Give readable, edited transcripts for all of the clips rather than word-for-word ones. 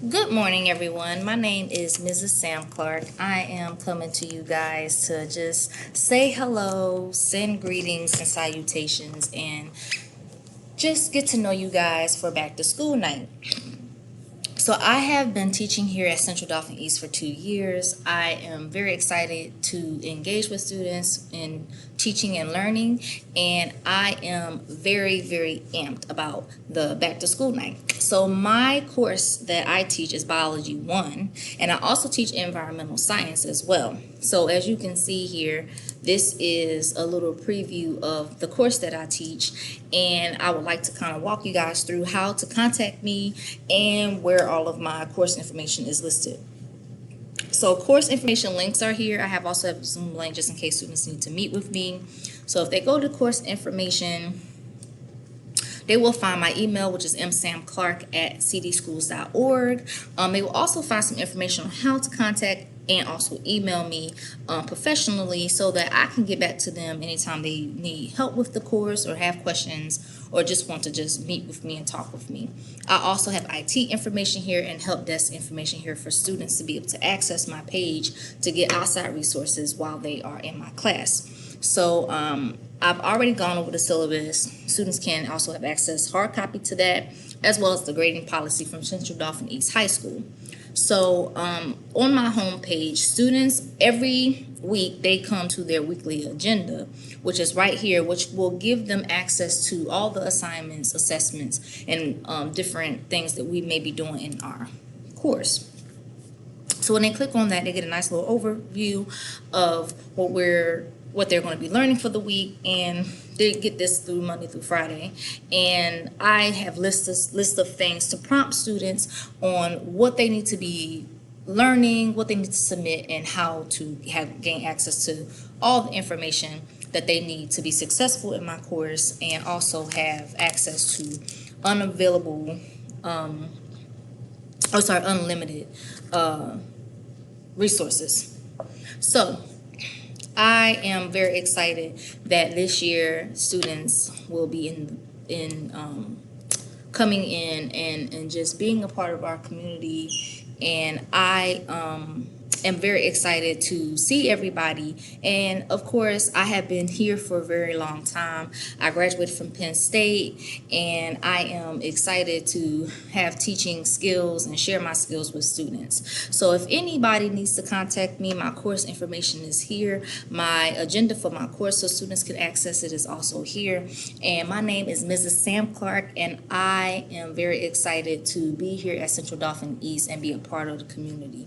Good morning, everyone. My name is Mrs. Sam-Clarke. I am coming to you guys to just say hello, send greetings and salutations, and just get to know you guys for back to school night. So I have been teaching here at Central Dauphin East for 2 years. I am very excited to engage with students in teaching and learning, and I am very, very amped about the back to school night. So my course that I teach is Biology 1, and I also teach environmental science as well. So as you can see here, this is a little preview of the course that I teach, and I would like to kind of walk you guys through how to contact me and where all of my course information is listed. So course information links are here. I also have a Zoom link just in case students need to meet with me. So if they go to course information, they will find my email, which is msamclarke@cdschools.org. They will also find some information on how to contact and also email me professionally so that I can get back to them anytime they need help with the course or have questions or just want to just meet with me and talk with me. I also have IT information here and help desk information here for students to be able to access my page to get outside resources while they are in my class. So I've already gone over the syllabus. Students can also have access hard copy to that, as well as the grading policy from Central Dauphin East High School. So on my homepage, students every week, they come to their weekly agenda, which is right here, which will give them access to all the assignments, assessments, and different things that we may be doing in our course. So when they click on that, they get a nice little overview of what they're going to be learning for the week, and they get this through Monday through Friday. And I have list of things to prompt students on what they need to be learning, what they need to submit, and how to gain access to all the information that they need to be successful in my course, and also have access to unlimited resources. So I am very excited that this year students will be coming in and just being a part of our community, and I am very excited to see everybody. And of course, I have been here for a very long time. I graduated from Penn State, and I am excited to have teaching skills and share my skills with students. So if anybody needs to contact me, my course information is here. My agenda for my course so students can access it is also here. And my name is Mrs. Sam-Clarke, and I am very excited to be here at Central Dauphin East and be a part of the community.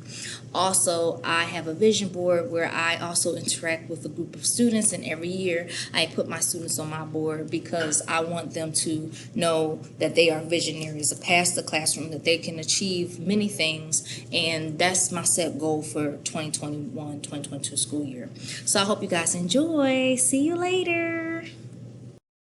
Also, I have a vision board where I also interact with a group of students, and every year I put my students on my board because I want them to know that they are visionaries past the classroom, that they can achieve many things, and that's my set goal for 2021-2022 school year. So I hope you guys enjoy. See you later.